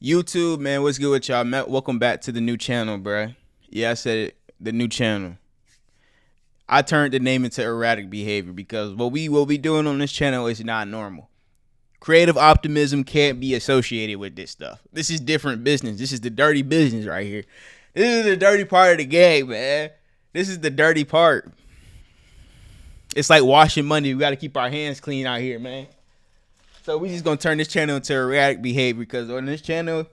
YouTube, man, what's good with y'all? Welcome back to the new channel, bruh. Yeah, I said it, the new channel. I turned the name into erratic behavior because what we doing on this channel is not normal. Creative optimism can't be associated with this stuff. This is different business. This is the dirty business right here. This is the dirty part of the game, man. This is the dirty part. It's like washing money. We got to keep our hands clean out here, man. So we just gonna turn this channel into erratic behavior because on this channel,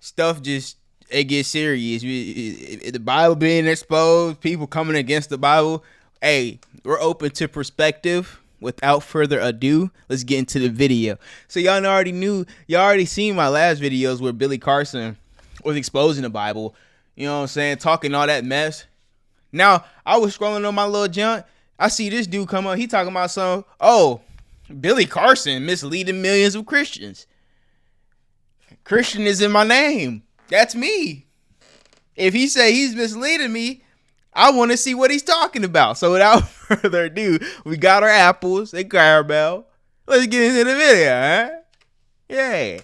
stuff it gets serious. The Bible being exposed, people coming against the Bible. Hey, we're open to perspective. Without further ado, let's get into the video. So y'all already seen my last videos where Billy Carson was exposing the Bible. You know what I'm saying? Talking all that mess. Now, I was scrolling on my little junk. I see this dude come up. He talking about some, Billy Carson misleading millions of Christians. Christian is in my name. That's me. If he say he's misleading me, I want to see what he's talking about. So without further ado, we got our apples and caramel. Let's get into the video, huh? Yeah.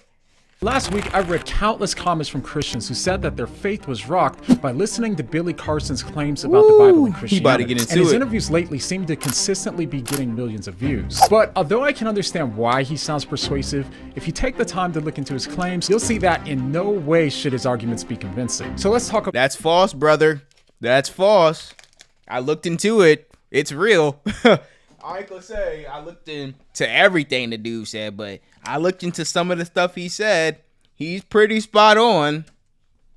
Last week, I read countless comments from Christians who said that their faith was rocked by listening to Billy Carson's claims about the Bible and Christianity. He about to get into and his it. interviews lately seem to consistently be getting millions of views. But although I can understand why he sounds persuasive, if you take the time to look into his claims, you'll see that in no way should his arguments be convincing. So let's talk about— That's false, brother. That's false. I looked into it. It's real. I ain't gonna say I looked into everything the dude said, but I looked into some of the stuff he said. He's pretty spot on.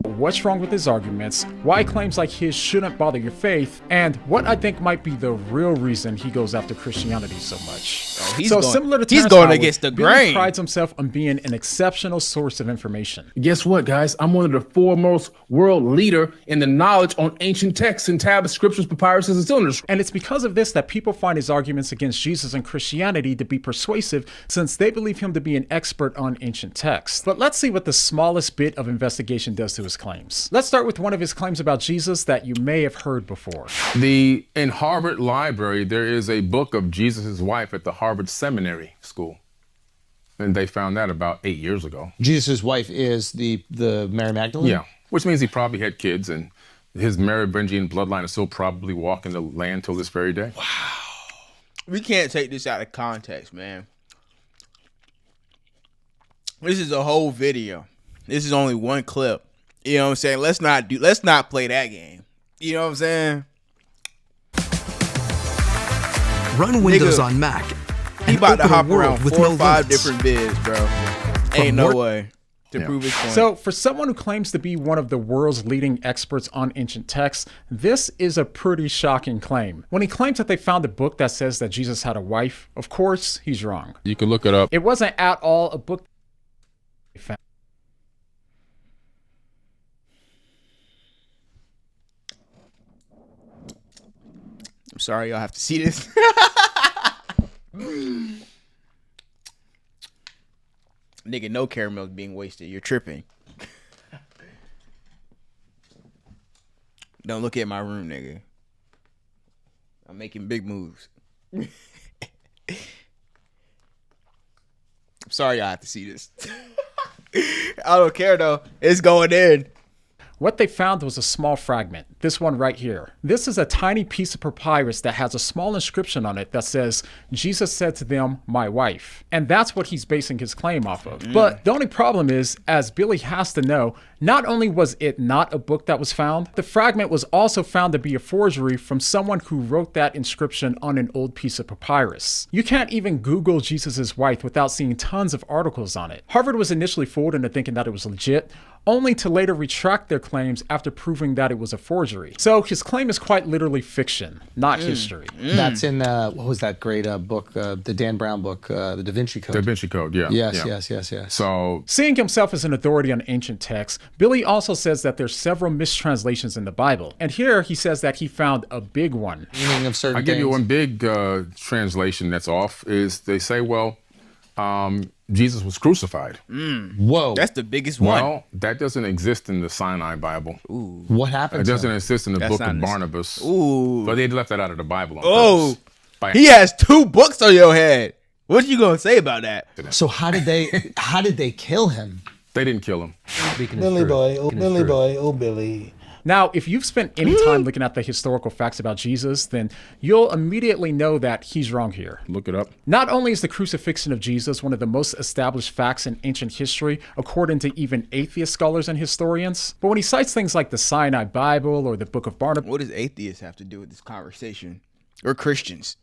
what's wrong with his arguments, why claims like his shouldn't bother your faith, and what I think might be the real reason he goes after Christianity so much. Oh, Similar to he's Terrence going Howard, against the Billy grain. prides himself on being an exceptional source of information. Guess what, guys? I'm one of the foremost world leader in the knowledge on ancient texts and tablets, scriptures, papyruses, and cylinders. And it's because of this that people find his arguments against Jesus and Christianity to be persuasive, since they believe him to be an expert on ancient texts. But let's see what the smallest bit of investigation does to his claims. Let's start with one of his claims about Jesus that you may have heard before. In Harvard Library, there is a book of Jesus' wife at the Harvard Seminary School. And they found that about 8 years ago. Jesus' wife is the Mary Magdalene? Yeah, which means he probably had kids, and his Merovingian bloodline is still probably walking the land till this very day. Wow. We can't take this out of context, man. This is a whole video. This is only one clip. You know what I'm saying? Let's not play that game. You know what I'm saying? Run Windows on Mac. He about to hop around with 4 or no 5 limits. different vids, bro. Ain't no way to prove his point. So for someone who claims to be one of the world's leading experts on ancient texts, this is a pretty shocking claim. When he claims that they found a book that says that Jesus had a wife, of course, he's wrong. You can look it up. It wasn't at all a book they found. I'm sorry y'all have to see this. Nigga, no caramel's being wasted. You're tripping. Don't look at my room, nigga. I'm making big moves. I'm sorry y'all have to see this. I don't care though. It's going in. What they found was a small fragment, this one right here. This is a tiny piece of papyrus that has a small inscription on it that says, Jesus said to them, my wife. And that's what he's basing his claim off of. But the only problem is, as Billy has to know, not only was it not a book that was found, the fragment was also found to be a forgery from someone who wrote that inscription on an old piece of papyrus. You can't even Google Jesus' wife without seeing tons of articles on it. Harvard was initially fooled into thinking that it was legit, only to later retract their claims after proving that it was a forgery. So his claim is quite literally fiction, not history. That's in, what was that great book, the Dan Brown book, the Da Vinci Code? Da Vinci Code, yeah. Yes. So, Seeing himself as an authority on ancient texts, Billy also says that there's several mistranslations in the Bible. And here he says that he found a big one. Meaning of certain I give you things. one big translation that's off is they say, well, Jesus was crucified. Whoa. That's the biggest one. Well, that doesn't exist in the Sinai Bible. What happened It to doesn't him? exist in the That's book not of in this- Barnabas. Ooh. But they left that out of the Bible on Oh, purpose. he has 2 books on your head. What you gonna say about that? So how did they kill him? They didn't kill him. Billy boy, oh Billy. Now, if you've spent any time looking at the historical facts about Jesus, then you'll immediately know that he's wrong here. Look it up. Not only is the crucifixion of Jesus one of the most established facts in ancient history, according to even atheist scholars and historians, but when he cites things like the Sinai Bible or the Book of Barnabas, What does atheists have to do with this conversation? Or Christians?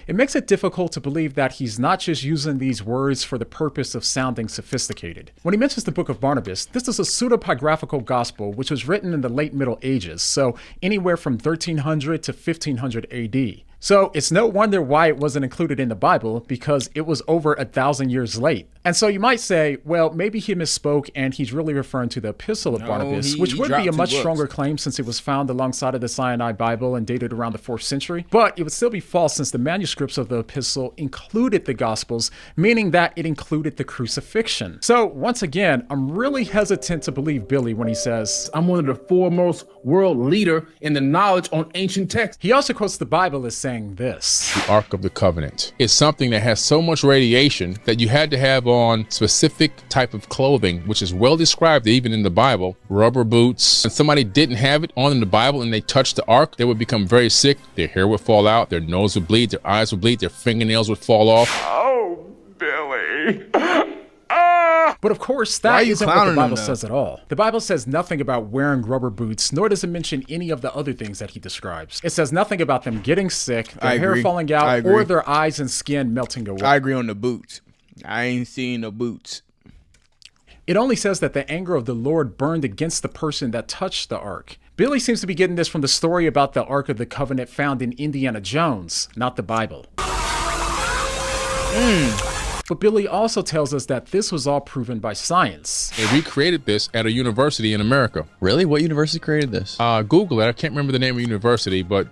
it makes it difficult to believe that he's not just using these words for the purpose of sounding sophisticated. When he mentions the Book of Barnabas, this is a pseudepigraphical gospel which was written in the late Middle Ages, so anywhere from 1300 to 1500 AD. So it's no wonder why it wasn't included in the Bible, because it was over 1,000 years late. And so you might say, well, maybe he misspoke and he's really referring to the Epistle of Barnabas, which would be a much stronger claim since it was found alongside of the Sinai Bible and dated around the 4th century. But it would still be false since the manuscripts of the epistle included the Gospels, meaning that it included the crucifixion. So once again, I'm really hesitant to believe Billy when he says, I'm one of the foremost world leader in the knowledge on ancient texts. he also quotes the Bible as saying this. The Ark of the Covenant. It's something that has so much radiation that you had to have on specific type of clothing, which is well described even in the Bible. Rubber boots. When somebody didn't have it on in the Bible and they touched the Ark, they would become very sick. Their hair would fall out, their nose would bleed, their eyes would bleed, their fingernails would fall off. Oh, Billy. But of course, Why are that you isn't what clowning the him, Bible though? says at all. The Bible says nothing about wearing rubber boots, nor does it mention any of the other things that he describes. It says nothing about them getting sick, their I hair agree. falling I out, agree. or their eyes and skin melting away. I agree on the boots. I ain't seen no boots. It only says that the anger of the Lord burned against the person that touched the ark. Billy seems to be getting this from the story about the Ark of the Covenant found in Indiana Jones, not the Bible. But Billy also tells us that this was all proven by science. They recreated this at a university in America. Really? What university created this? Google it. I can't remember the name of the university, but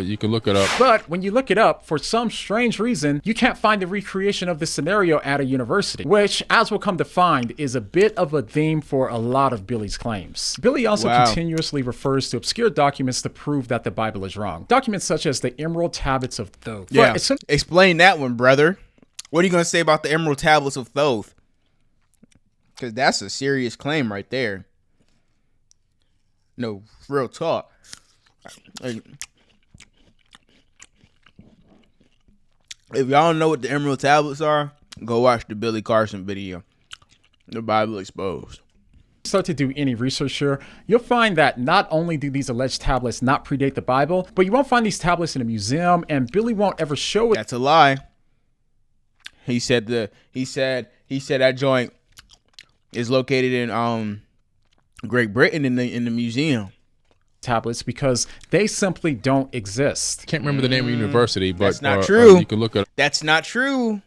you can look it up. But when you look it up, for some strange reason, you can't find the recreation of this scenario at a university, which, as we'll come to find, is a bit of a theme for a lot of Billy's claims. Billy also Wow. continuously refers to obscure documents to prove that the Bible is wrong. Documents such as the Emerald Tablets of Thoth. Yeah. But Explain that one, brother. What are you going to say about the Emerald Tablets of Thoth? Because that's a serious claim right there. No, real talk. Like, if y'all don't know what the Emerald Tablets are, go watch the Billy Carson video. The Bible Exposed. start to do any research here, you'll find that not only do these alleged tablets not predate the Bible, but you won't find these tablets in a museum, and Billy won't ever show it. That's a lie. He said that joint is located in Great Britain in the museum. Tablets because they simply don't exist. Can't remember the name of the university, but That's not true. You can look at. That's not true.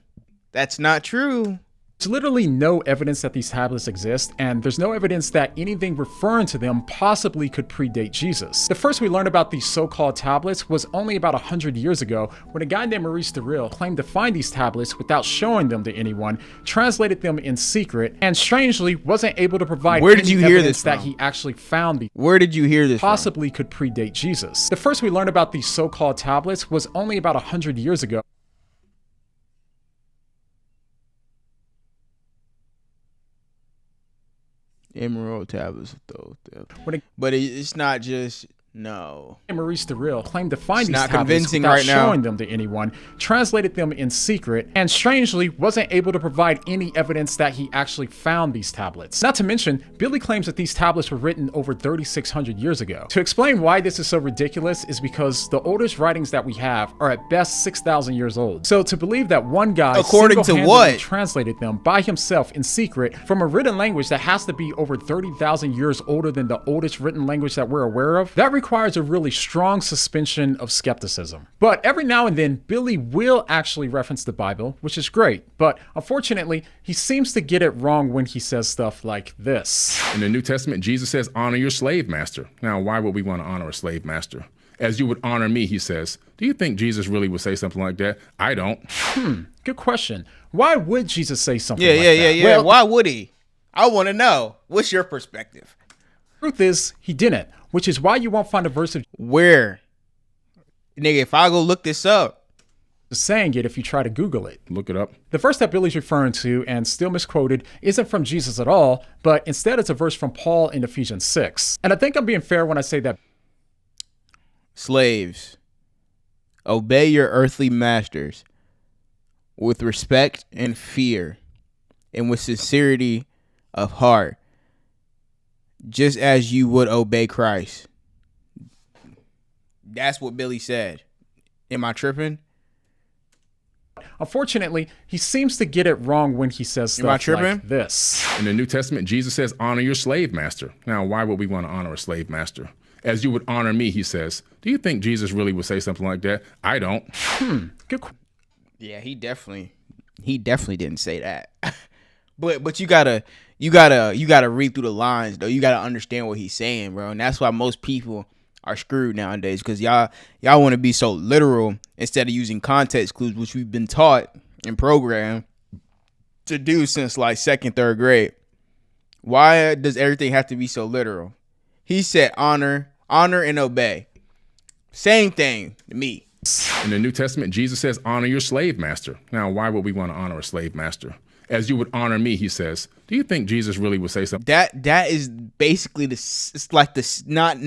That's not true. There's literally no evidence that these tablets exist, and there's no evidence that anything referring to them possibly could predate Jesus. The first we learned about these so-called tablets was only about 100 years ago, when a guy named Maurice Durrell claimed to find these tablets without showing them to anyone, translated them in secret, and strangely wasn't able to provide Where did any you hear evidence this that from? he actually found these Where did you hear this from? possibly could predate Jesus. The first we learned about these so-called tablets was only about 100 years ago. Emerald Tablets of Thoth. When But it's not just no. Maurice Durrell claimed to find these not tablets convincing without right now. showing them to anyone, translated them in secret, and strangely wasn't able to provide any evidence that he actually found these tablets. Not to mention, Billy claims that these tablets were written over 3,600 years ago. To explain why this is so ridiculous is because the oldest writings that we have are at best 6,000 years old. So to believe that one guy According to single-handedly what? translated them by himself in secret from a written language that has to be over 30,000 years older than the oldest written language that we're aware of, that requires a really strong suspension of skepticism. But every now and then, Billy will actually reference the Bible, which is great. But unfortunately, he seems to get it wrong when he says stuff like this. In the New Testament, Jesus says, honor your slave master. Now, why would we want to honor a slave master? As you would honor me, he says. Do you think Jesus really would say something like that? I don't. Good question. Why would Jesus say something Yeah, like yeah, that? yeah, yeah. Well, Why would he? I want to know. What's your perspective? the truth is, he didn't, which is why you won't find a verse of Where? Nigga, if I go look this up, saying it if you try to Google it. Look it up. The verse that Billy's referring to, and still misquoted, isn't from Jesus at all, but instead it's a verse from Paul in Ephesians 6. And I think I'm being fair when I say that. Slaves, obey your earthly masters with respect and fear and with sincerity of heart, just as you would obey Christ. That's what Billy said. Am I tripping? Unfortunately, he seems to get it wrong when he says stuff like this. In the New Testament, Jesus says, honor your slave master. Now, why would we want to honor a slave master? As you would honor me, he says. Do you think Jesus really would say something like that? I don't. Good. Yeah, he definitely didn't say that. but you gotta read through the lines though. You gotta understand what he's saying, bro. And that's why most people are screwed nowadays, because y'all want to be so literal instead of using context clues, which we've been taught and programmed to do since like second, third grade. Why does everything have to be so literal? He said honor and obey. Same thing to me. In the New Testament, Jesus says, honor your slave master. Now, why would we want to honor a slave master? As you would honor me, he says. Do you think Jesus really would say something? That is basically it's like this. Not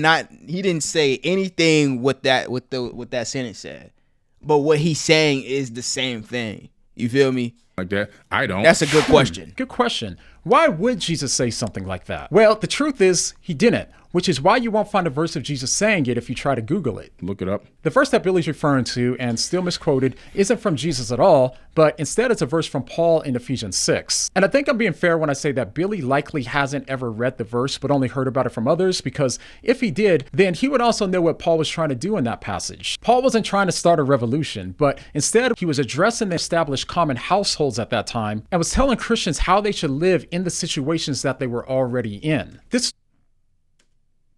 he didn't say anything what that sentence said, but what he's saying is the same thing. You feel me? Like that? I don't. That's a good question. Good question. Why would Jesus say something like that? Well, the truth is he didn't, which is why you won't find a verse of Jesus saying it if you try to Google it. Look it up. The verse that Billy's referring to, and still misquoted, isn't from Jesus at all, but instead it's a verse from Paul in Ephesians 6. And I think I'm being fair when I say that Billy likely hasn't ever read the verse, but only heard about it from others, because if he did, then he would also know what Paul was trying to do in that passage. Paul wasn't trying to start a revolution, but instead he was addressing the established common households at that time and was telling Christians how they should live in the situations that they were already in.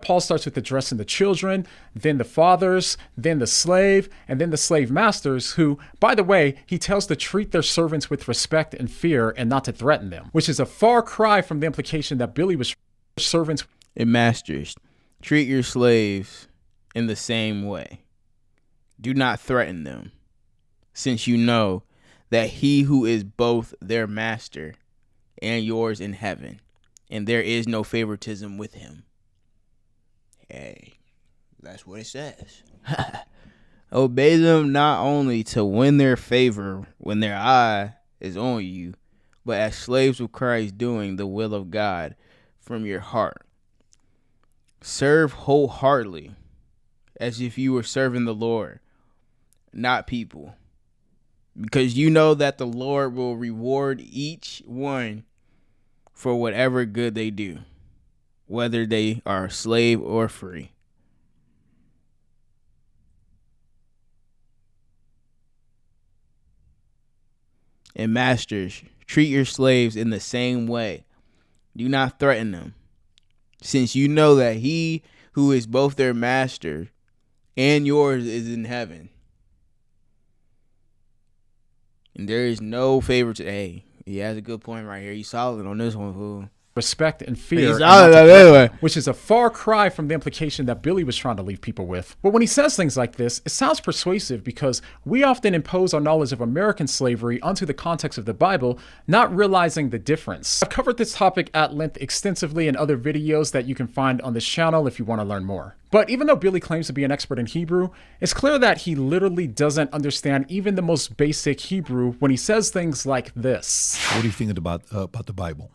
Paul starts with addressing the children, then the fathers, then the slave, and then the slave masters who, by the way, he tells to treat their servants with respect and fear and not to threaten them, which is a far cry from the implication that Billy was servants. And masters, treat your slaves in the same way. Do not threaten them, since you know that he who is both their master and yours in heaven, and there is no favoritism with him. Hey, that's what it says. Obey them not only to win their favor when their eye is on you, but as slaves of Christ doing the will of God from your heart. Serve wholeheartedly as if you were serving the Lord, not people, because you know that the Lord will reward each one for whatever good they do, whether they are slave or free. And masters, treat your slaves in the same way. Do not threaten them, since you know that he who is both their master and yours is in heaven. And there is no favor to. Hey, he has a good point right here. You solid on this one, fool. Respect and fear, which is a far cry from the implication that Billy was trying to leave people with. But when he says things like this, it sounds persuasive because we often impose our knowledge of American slavery onto the context of the Bible, not realizing the difference. I've covered this topic at length extensively in other videos that you can find on this channel if you want to learn more. But even though Billy claims to be an expert in Hebrew, it's clear that he literally doesn't understand even the most basic Hebrew when he says things like this. What do you think about the Bible?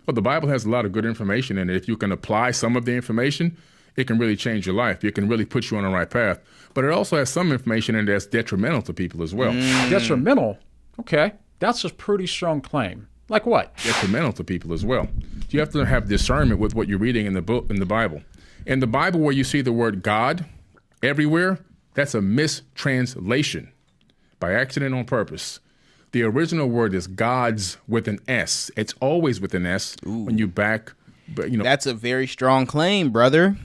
Well, the Bible has a lot of good information in it. If you can apply some of the information, it can really change your life. It can really put you on the right path. But it also has some information in it that's detrimental to people as well. Detrimental? Okay, that's a pretty strong claim. Like what? Detrimental to people as well. You have to have discernment with what you're reading in the book, in the Bible. In the Bible, where you see the word God everywhere, that's a mistranslation by accident on purpose. The original word is God's with an S. It's always with an S. Ooh. When you back, That's a very strong claim, brother.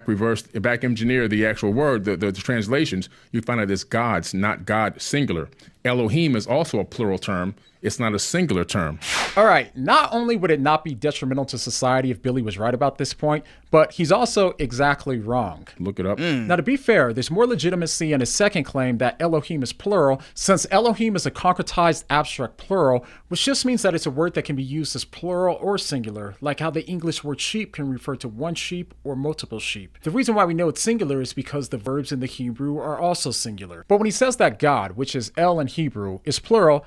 Reverse, back engineer the actual word, the translations, you find out it's God's, not God singular. Elohim is also a plural term, It's not a singular term. All right, not only would it not be detrimental to society if Billy was right about this point, but he's also exactly wrong. Look it up. Now, to be fair, there's more legitimacy in his second claim that Elohim is plural, since Elohim is a concretized abstract plural, which just means that it's a word that can be used as plural or singular, like how the English word sheep can refer to one sheep or multiple sheep. The reason why we know it's singular is because the verbs in the Hebrew are also singular. But when he says that God, which is El in Hebrew, is plural,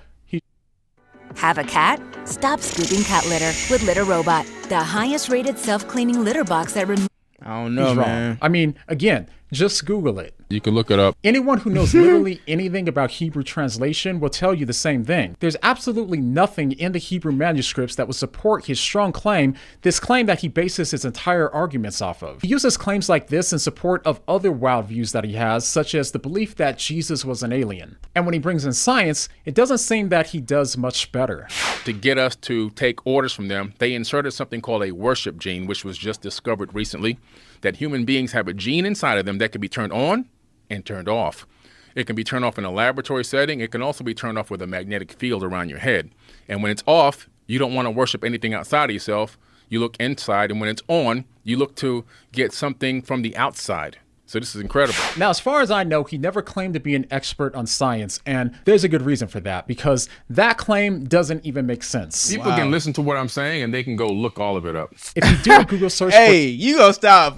Have a cat? Stop scooping cat litter with Litter Robot, the highest rated self-cleaning litter box that removes... I don't know, man. I mean, again, just Google it. You can look it up. Anyone who knows literally anything about Hebrew translation will tell you the same thing. There's absolutely nothing in the Hebrew manuscripts that would support his strong claim, this claim that he bases his entire arguments off of. He uses claims like this in support of other wild views that he has, such as the belief that Jesus was an alien. And when he brings in science, it doesn't seem that he does much better. To get us to take orders from them, they inserted something called a worship gene, which was just discovered recently, that human beings have a gene inside of them that can be turned on and turned off. It can be turned off in a laboratory setting. It can also be turned off with a magnetic field around your head. And when it's off, you don't want to worship anything outside of yourself. You look inside, and when it's on, you look to get something from the outside. So this is incredible. Now, as far as I know, he never claimed to be an expert on science, and there's a good reason for that, because that claim doesn't even make sense. People can listen to what I'm saying, and they can go look all of it up. If you do a Google search Hey, you gonna stop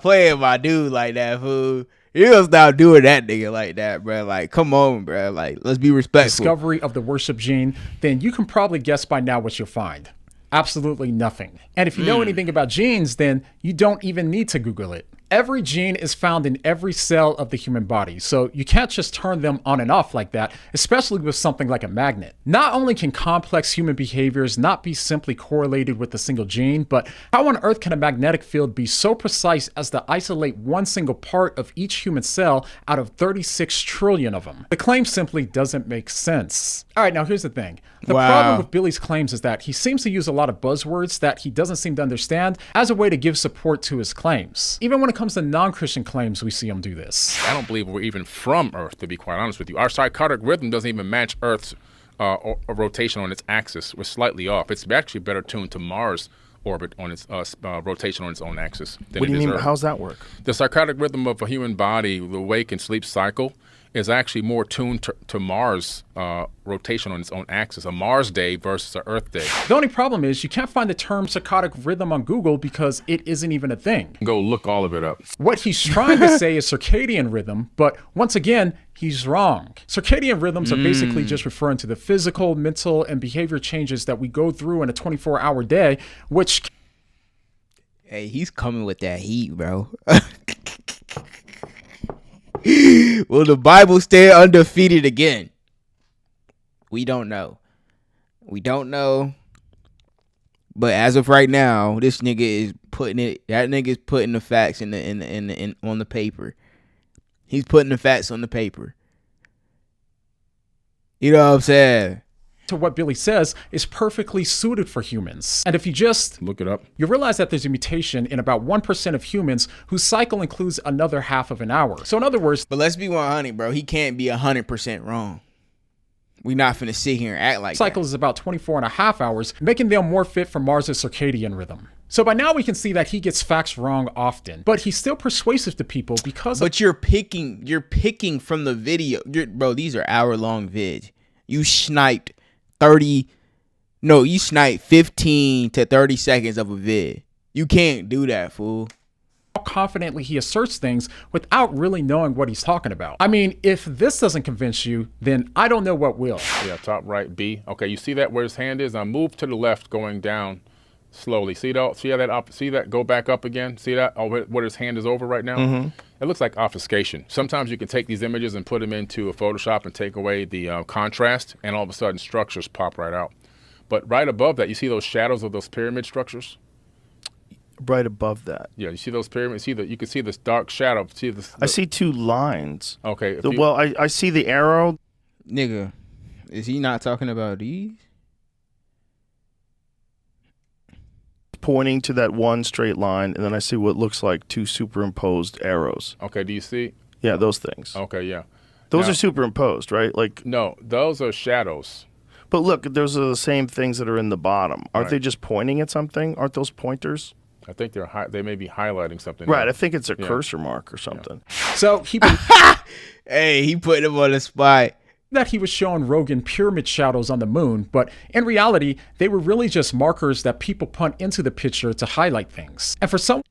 playing my dude like that, fool. You gonna stop doing that nigga like that, bro. Like, come on, bro. Like, let's be respectful. discovery of the worship gene, then you can probably guess by now what you'll find. Absolutely nothing. And if you know anything about genes, then you don't even need to Google it. Every gene is found in every cell of the human body, so you can't just turn them on and off like that, especially with something like a magnet. Not only can complex human behaviors not be simply correlated with a single gene, but how on earth can a magnetic field be so precise as to isolate one single part of each human cell out of 36 trillion of them? The claim simply doesn't make sense. All right, now here's the thing. The problem with Billy's claims is that he seems to use a lot of buzzwords that he doesn't seem to understand as a way to give support to his claims. Even when it comes to non-Christian claims, we see him do this. I don't believe we're even from Earth, to be quite honest with you. Our cycadic rhythm doesn't even match Earth's rotation on its axis. We're slightly off. It's actually better tuned to Mars' orbit on its rotation on its own axis than What do you mean? Earth. How's that work? The cycadic rhythm of a human body, the wake and sleep cycle, is actually more tuned to Mars' rotation on its own axis, a Mars day versus an Earth day. The only problem is you can't find the term circadic rhythm on Google because it isn't even a thing. Go look all of it up. What he's trying to say is circadian rhythm, but once again, he's wrong. Circadian rhythms are basically just referring to the physical, mental, and behavior changes that we go through in a 24-hour day, which... Hey, he's coming with that heat, bro. Will the Bible stay undefeated again? We don't know. But as of right now, this nigga is putting the facts in on the paper. He's putting the facts on the paper. You know what I'm saying? To what Billy says is perfectly suited for humans. And if you just look it up, you realize that there's a mutation in about 1% of humans whose cycle includes another half of an hour. So in other words, but let's be 100, bro. He can't be 100% wrong. We not finna sit here and act like cycle is about 24 and a half hours, making them more fit for Mars' circadian rhythm. So by now we can see that he gets facts wrong often, but he's still persuasive to people because But you're picking from the video. Bro, these are hour-long vids. You sniped 15 to 30 seconds of a vid. You can't do that, fool. How confidently he asserts things without really knowing what he's talking about. I mean, if this doesn't convince you, then I don't know what will. Yeah, top right, B. Okay, you see that where his hand is? Now move to the left going down slowly. See that go back up again? See that? Oh, where his hand is over right now? Mm-hmm. It looks like obfuscation. Sometimes you can take these images and put them into a Photoshop and take away the contrast, and all of a sudden structures pop right out. But right above that, you see those shadows of those pyramid structures? Right above that. Yeah, you see those pyramids? You can see this dark shadow. I see two lines. Okay. I see the arrow. Nigga, is he not talking about these? Pointing to that one straight line, and then I see what looks like two superimposed arrows. Okay, do you see? Yeah, those things. Okay, yeah. Those are superimposed, right? Like no, those are shadows. But look, those are the same things that are in the bottom. Aren't Right. they just pointing at something? Aren't those pointers? I think they may be highlighting something. Right. there. I think it's a Yeah. cursor mark or something. So he Hey, he put him on the spot. that he was showing Rogan pyramid shadows on the moon, but in reality, they were really just markers that people punt into the picture to highlight things. And for some,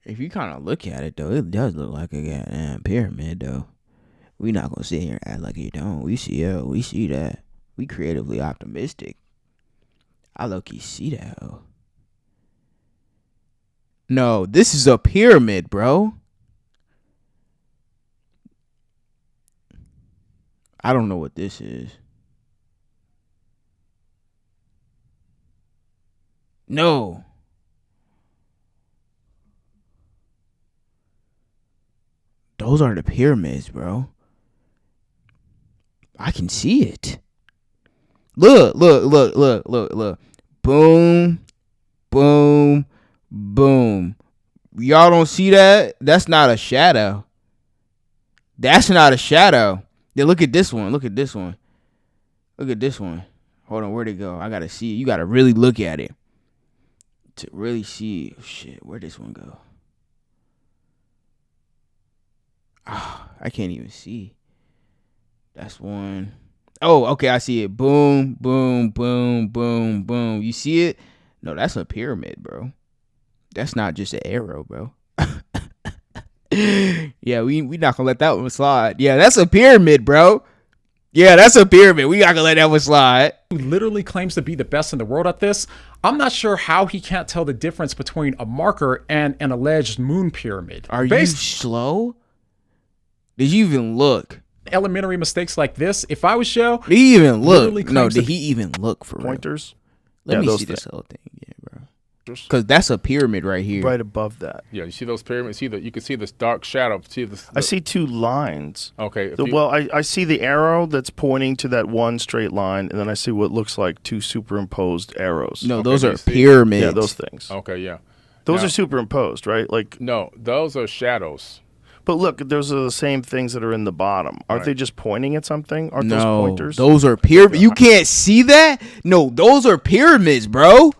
If you kind of look at it, though, it does look like a goddamn pyramid, though. We not gonna sit here and act like you don't. We see that. We creatively optimistic. I low-key see that, though. No, this is a pyramid, bro. I don't know what this is. No. Those are the pyramids, bro. I can see it. Look. Boom, boom, boom. Y'all don't see that? That's not a shadow. That's not a shadow. Then look at this one. Look at this one. Hold on, where'd it go? I gotta see it. You gotta really look at it to really see. Oh, shit, where'd this one go? I can't even see. That's one. Oh, okay, I see it. Boom, boom, boom, boom, boom. You see it? No, that's a pyramid, bro. That's not just an arrow, bro. Yeah, we not gonna let that one slide. Yeah, that's a pyramid, bro. Yeah, that's a pyramid. We not gonna let that one slide. who literally claims to be the best in the world at this, I'm not sure how he can't tell the difference between a marker and an alleged moon pyramid. Are you slow? Did you even look? Elementary mistakes like this, if I was Joe, Did he even look? literally No, claims did to he even look for real? Pointers? Let Yeah, me those see this things. whole thing again, bro. Because that's a pyramid right here. Right above that. Yeah, you see those pyramids? You can see this dark shadow. See this? I see two lines. Okay. if So, you- well, I see the arrow that's pointing to that one straight line, and then I see what looks like two superimposed arrows. No, Okay, those do are you see? pyramids. Yeah, those things. Okay, yeah. Those Now- are superimposed, right? Like, No, those are shadows. but look, those are the same things that are in the bottom. Aren't Right. they just pointing at something? Aren't those No, pointers? those are pyramids. You can't see that? No, those are pyramids, bro.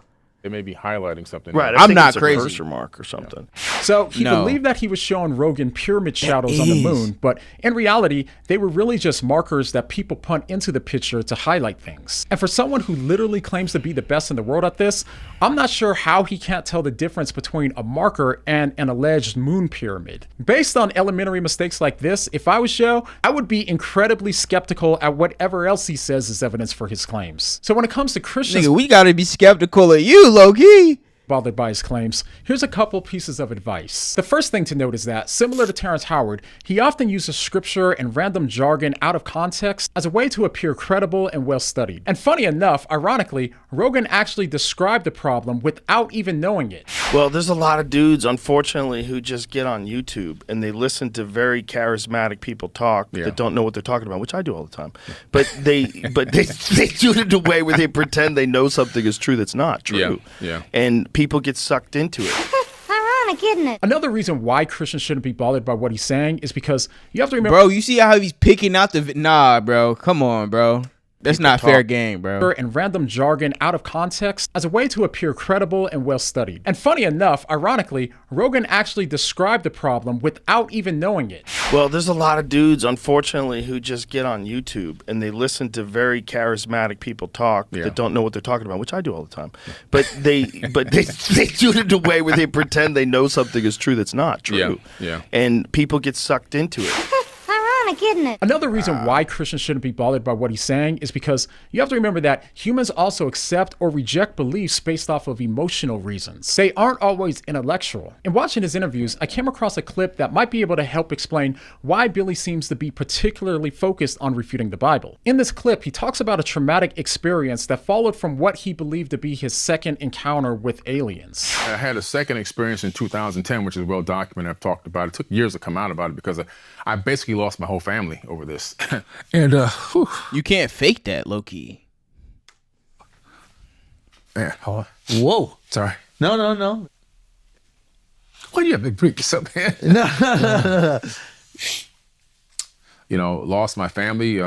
They may be highlighting something. Right. there. I I'm think not it's crazy. A cursor mark or something. So he No. believed that he was showing Rogan pyramid shadows on the is. moon, but in reality, they were really just markers that people punt into the picture to highlight things. And for someone who literally claims to be the best in the world at this, I'm not sure how he can't tell the difference between a marker and an alleged moon pyramid. Based on elementary mistakes like this, if I was Joe, I would be incredibly skeptical at whatever else he says is evidence for his claims. So when it comes to Christians Nigga, we gotta be skeptical of you, low-key. bothered by his claims, here's a couple pieces of advice. The first thing to note is that, similar to Terrence Howard, he often uses scripture and random jargon out of context as a way to appear credible and well-studied. And funny enough, ironically, Rogan actually described the problem without even knowing it. Well, there's a lot of dudes, unfortunately, who just get on YouTube and they listen to very charismatic people talk that don't know what they're talking about, which I do all the time. But they they do it in a way where they pretend they know something is true that's not true. Yeah. And people get sucked into it. Ironic, isn't it? Another reason why Christians shouldn't be bothered by what he's saying is because you have to remember, Bro, you see how he's picking out the... Nah, bro. Come on, bro. That's not fair game, bro. and random jargon out of context as a way to appear credible and well-studied. And funny enough, ironically, Rogan actually described the problem without even knowing it. Well, there's a lot of dudes, unfortunately, who just get on YouTube and they listen to very charismatic people talk that don't know what they're talking about, which I do all the time. But they they do it in a way where they pretend they know something is true that's not true. Yeah. And people get sucked into it. Ironic, isn't it? Another reason why Christians shouldn't be bothered by what he's saying is because you have to remember that humans also accept or reject beliefs based off of emotional reasons. They aren't always intellectual. In watching his interviews, I came across a clip that might be able to help explain why Billy seems to be particularly focused on refuting the Bible. In this clip, he talks about a traumatic experience that followed from what he believed to be his second encounter with aliens. I had a second experience in 2010, which is well documented. I've talked about it. It took years to come out about it because I basically lost my whole family over this. And You can't fake that, low-key. Man, hold on. Whoa. Sorry. No. Why do you have to bring this up, man? No. You know, lost my family,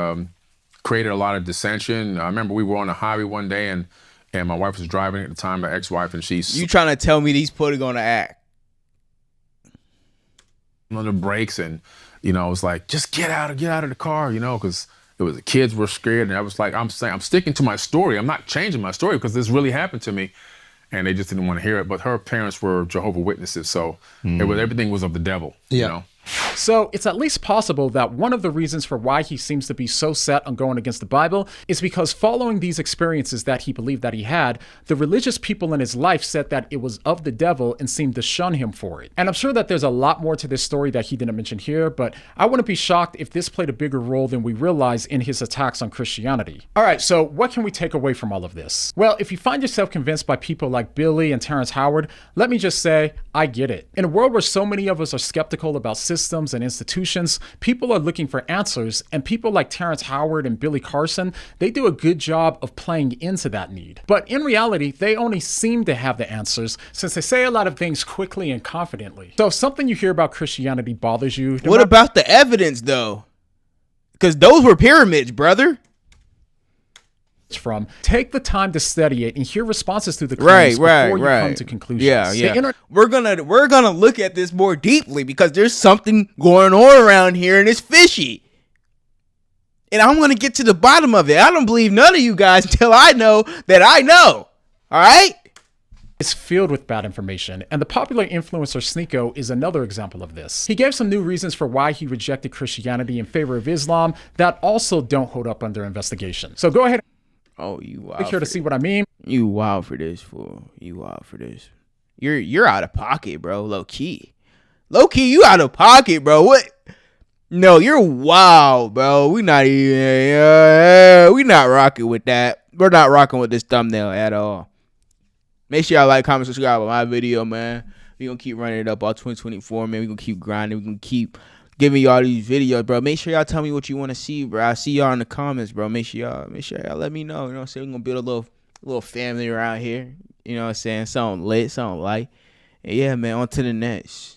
created a lot of dissension. I remember we were on the highway one day, and my wife was driving at the time, my ex-wife, and she's You trying to tell me these put gonna act on the brakes, and it was like, just get out of the car, because it was the kids were scared, and I was like, I'm sticking to my story. I'm not changing my story because this really happened to me, and they just didn't want to hear it. But her parents were Jehovah's Witnesses, so everything was of the devil. So it's at least possible that one of the reasons for why he seems to be so set on going against the Bible is because following these experiences that he believed that he had, the religious people in his life said that it was of the devil and seemed to shun him for it. And I'm sure that there's a lot more to this story that he didn't mention here, but I wouldn't be shocked if this played a bigger role than we realize in his attacks on Christianity. All right, so what can we take away from all of this? Well, if you find yourself convinced by people like Billy and Terrence Howard, let me just say, I get it. In a world where so many of us are skeptical about systems and institutions, people are looking for answers, and people like Terrence Howard and Billy Carson, they do a good job of playing into that need. But in reality, they only seem to have the answers since they say a lot of things quickly and confidently. So if something you hear about Christianity bothers you, what about the evidence though? Because those were pyramids, brother. From take the time to study it and hear responses to the claims before you come to conclusions. We're gonna look at this more deeply because there's something going on around here and it's fishy. And I'm gonna get to the bottom of it. I don't believe none of you guys until I know that I know. All right? It's filled with bad information, and the popular influencer Sneeko is another example of this. He gave some new reasons for why he rejected Christianity in favor of Islam that also don't hold up under investigation. So go ahead. Oh, you wild. Click here to see what I mean. You wild for this, fool. You wild for this. You're out of pocket, bro. Low key, you out of pocket, bro. What? No, you're wild, bro. We not rocking with that. We're not rocking with this thumbnail at all. Make sure y'all like, comment, subscribe on my video, man. We gonna keep running it up all 2024, man. We gonna keep grinding. We gonna keep giving y'all these videos, bro. Make sure y'all tell me what you want to see, bro. I see y'all in the comments, bro. Make sure y'all let me know. You know what I'm saying? We're gonna build a little family around here. You know what I'm saying? Something lit, something light. And yeah, man, on to the next.